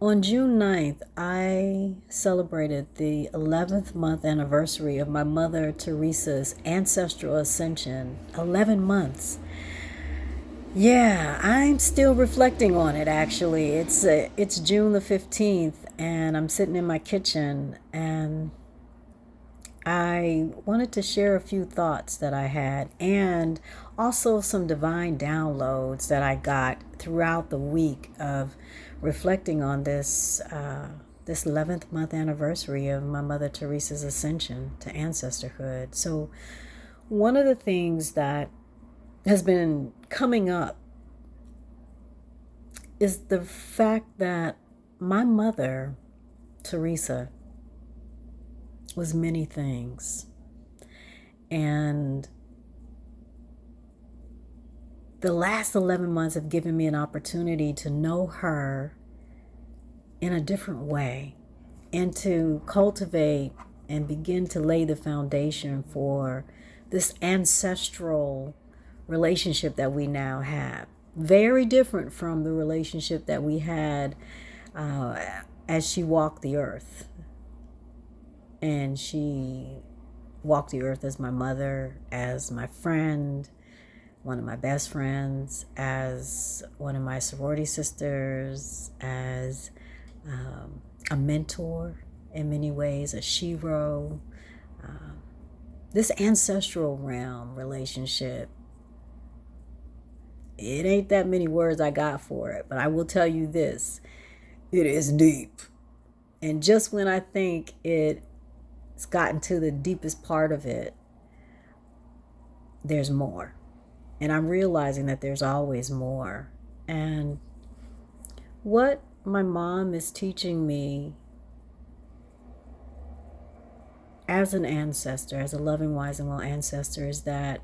On June 9th, I celebrated the 11th month anniversary of my mother Theresa's Ancestral Ascension. 11 months. Yeah, I'm still reflecting on it actually. It's June the 15th and I'm sitting in my kitchen and I wanted to share a few thoughts that I had and also some divine downloads that I got throughout the week of reflecting on this 11th month anniversary of my mother Theresa's ascension to ancestorhood. So one of the things that has been coming up is the fact that my mother Theresa was many things. And the last 11 months have given me an opportunity to know her in a different way and to cultivate and begin to lay the foundation for this ancestral relationship that we now have. Very different from the relationship that we had as she walked the earth. And she walked the earth as my mother, as my friend, one of my best friends, as one of my sorority sisters, as a mentor in many ways, a shero. This ancestral realm relationship, it ain't that many words I got for it, but I will tell you this, it is deep. And just when I think it's gotten to the deepest part of it, there's more. And I'm realizing that there's always more. And what my mom is teaching me as an ancestor, as a loving, wise, and well ancestor, is that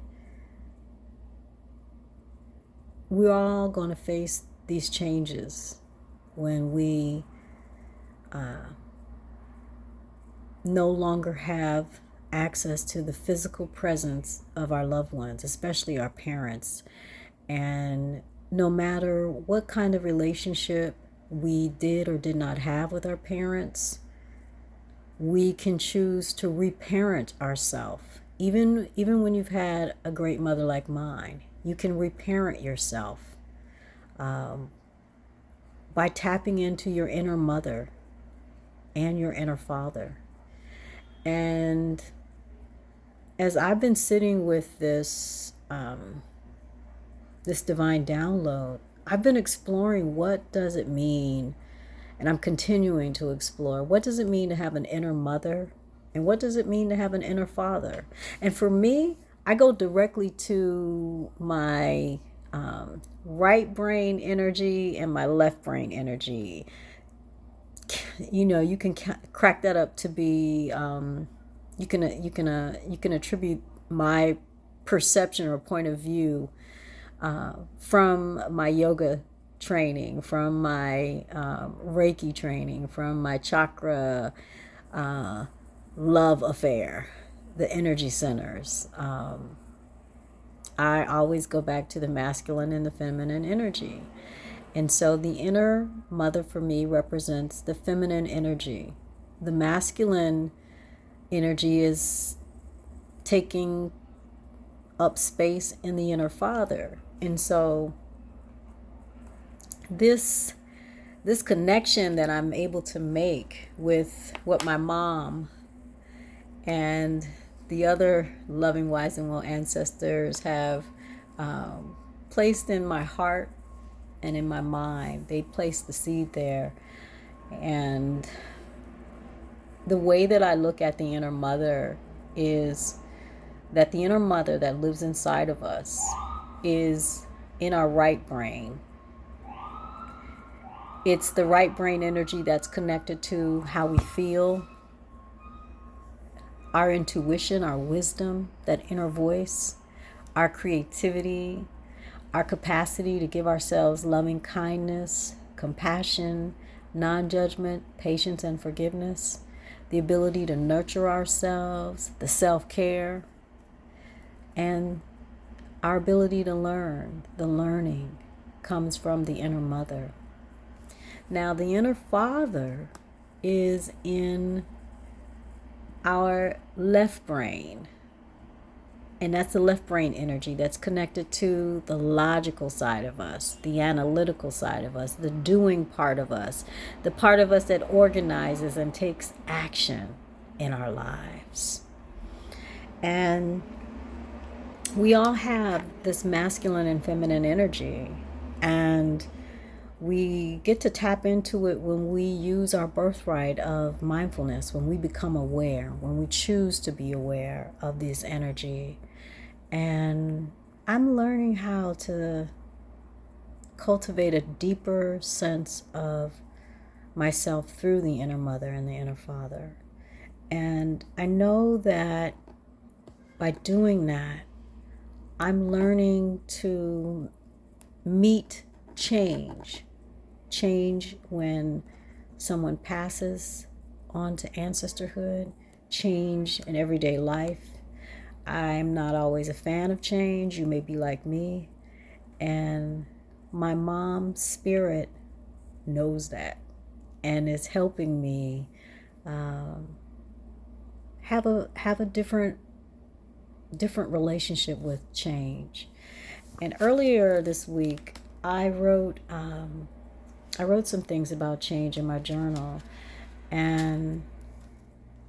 we're all going to face these changes when we no longer have access to the physical presence of our loved ones, especially our parents. And no matter what kind of relationship we did or did not have with our parents, we can choose to reparent ourselves. Even when you've had a great mother like mine, you can reparent yourself by tapping into your inner mother and your inner father. And as I've been sitting with this divine download, I've been exploring what does it mean, and I'm continuing to explore what does it mean to have an inner mother, and what does it mean to have an inner father. And for me, I go directly to my right brain energy and my left brain energy. You can crack that up to be you can attribute my perception or point of view from my yoga training, from my Reiki training, from my chakra love affair, the energy centers. I always go back to the masculine and the feminine energy. And so the inner mother for me represents the feminine energy. The masculine energy is taking up space in the inner father. And so this connection that I'm able to make with what my mom and the other loving, wise, and well ancestors have placed in my heart and in my mind. They placed the seed there. And the way that I look at the inner mother is that the inner mother that lives inside of us is in our right brain. It's the right brain energy that's connected to how we feel, our intuition, our wisdom, that inner voice, our creativity, our capacity to give ourselves loving kindness, compassion, non-judgment, patience, and forgiveness, the ability to nurture ourselves, the self-care, and our ability to learn. The learning comes from the inner mother. Now, the inner father is in our left brain. And that's the left brain energy that's connected to the logical side of us, the analytical side of us, the doing part of us, the part of us that organizes and takes action in our lives. And we all have this masculine and feminine energy, and we get to tap into it when we use our birthright of mindfulness, when we become aware, when we choose to be aware of this energy. And I'm learning how to cultivate a deeper sense of myself through the inner mother and the inner father. And I know that by doing that, I'm learning to meet change when someone passes on to Ancestral, change in everyday life. I'm not always a fan of change. You may be like me. And my mom's spirit knows that and is helping me have a different relationship with change. And earlier this week, I wrote some things about change in my journal, and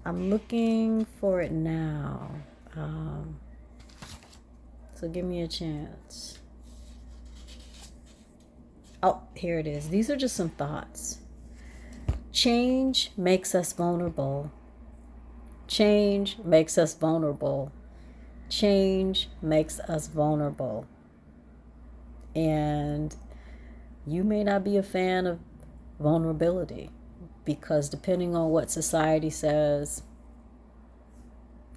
I'm looking for it now. So give me a chance. Oh, here it is. These are just some thoughts. Change makes us vulnerable. Change makes us vulnerable. Change makes us vulnerable. And you may not be a fan of vulnerability, because depending on what society says,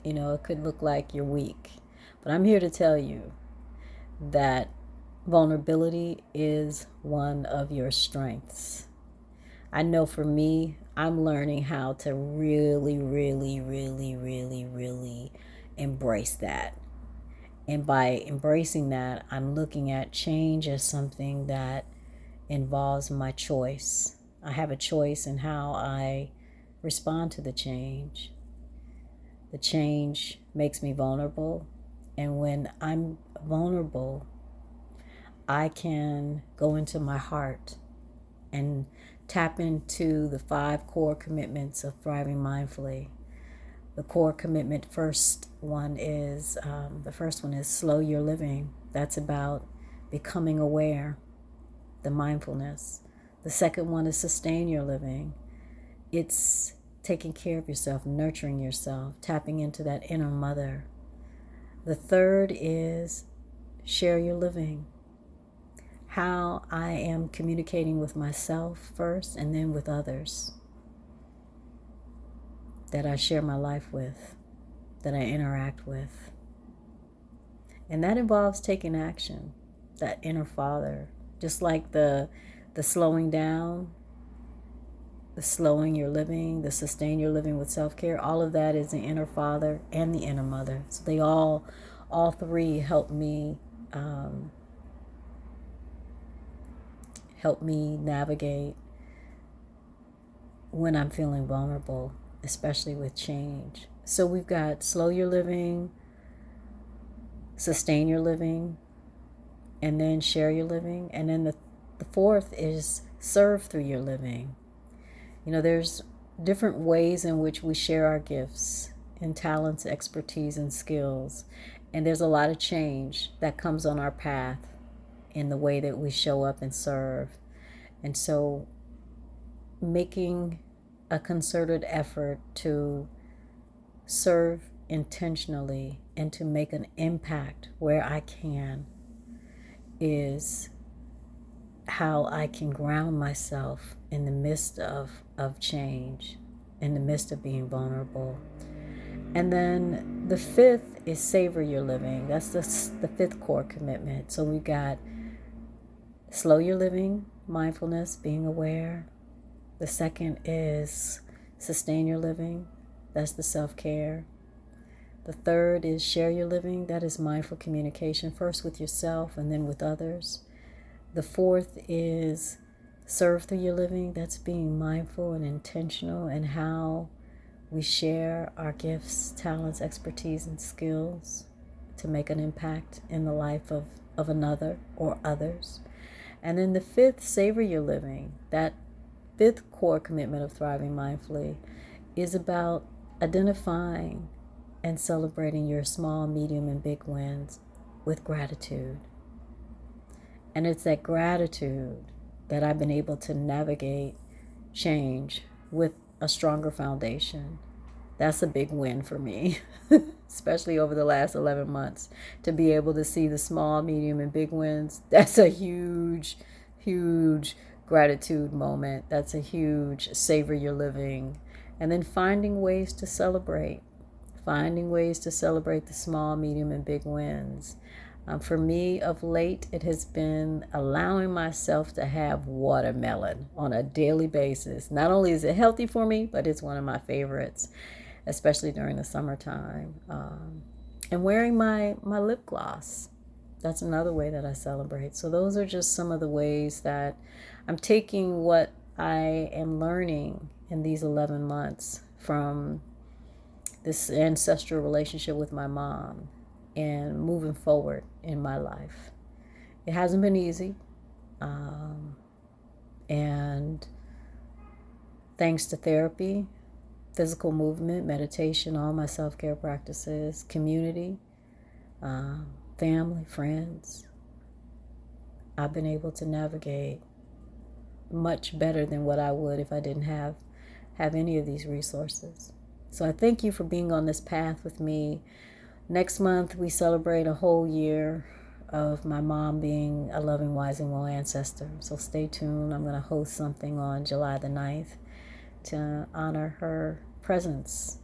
it could look like you're weak. But I'm here to tell you that vulnerability is one of your strengths. I know for me, I'm learning how to really, really, really, really, really embrace that. And by embracing that, I'm looking at change as something that involves my choice. I have a choice in how I respond to the change. The change makes me vulnerable. And when I'm vulnerable, I can go into my heart and tap into the 5 core commitments of thriving mindfully. The core commitment, the first one is slow your living. That's about becoming aware, the mindfulness. The second one is sustain your living. It's taking care of yourself, nurturing yourself, tapping into that inner mother. The third is share your living. How I am communicating with myself first and then with others that I share my life with, that I interact with. And that involves taking action, that inner father. Just like the slowing down, the slowing your living, the sustain your living with self-care, all of that is the inner father and the inner mother. So they all 3 help me navigate when I'm feeling vulnerable, especially with change. So we've got slow your living, sustain your living, and then share your living. And then the fourth is serve through your living. There's different ways in which we share our gifts and talents, expertise, and skills. And there's a lot of change that comes on our path in the way that we show up and serve. And so making a concerted effort to serve intentionally and to make an impact where I can is how I can ground myself in the midst of change, in the midst of being vulnerable. And then the 5th is savor your living. That's the 5th core commitment. So we got slow your living, mindfulness, being aware. The second is sustain your living. That's the self-care. The third is share your living. That is mindful communication, first with yourself and then with others. The fourth is serve through your living. That's being mindful and intentional in how we share our gifts, talents, expertise, and skills to make an impact in the life of another or others. And then the fifth, savor your living. That fifth core commitment of thriving mindfully is about identifying and celebrating your small, medium, and big wins with gratitude. And it's that gratitude that I've been able to navigate change with a stronger foundation. That's a big win for me, especially over the last 11 months. To be able to see the small, medium, and big wins, that's a huge, huge gratitude moment. That's a huge savor your living. And then finding ways to celebrate. Finding ways to celebrate the small, medium, and big wins. For me, of late, it has been allowing myself to have watermelon on a daily basis. Not only is it healthy for me, but it's one of my favorites, especially during the summertime. And wearing my lip gloss. That's another way that I celebrate. So those are just some of the ways that I'm taking what I am learning in these 11 months from this ancestral relationship with my mom and moving forward in my life. It hasn't been easy. And thanks to therapy, physical movement, meditation, all my self-care practices, community, family, friends, I've been able to navigate much better than what I would if I didn't have any of these resources. So I thank you for being on this path with me. Next month, we celebrate a whole year of my mom being a loving, wise, and well ancestor. So stay tuned. I'm going to host something on July the 9th to honor her presence,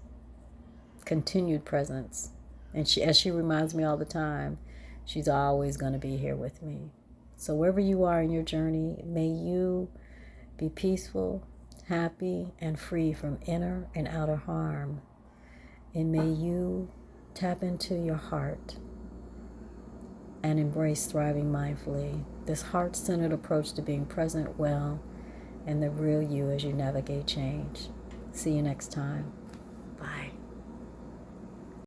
continued presence. And as she reminds me all the time, she's always going to be here with me. So wherever you are in your journey, may you be peaceful, happy, and free from inner and outer harm. And may you tap into your heart and embrace thriving mindfully, this heart-centered approach to being present well and the real you as you navigate change. See you next time.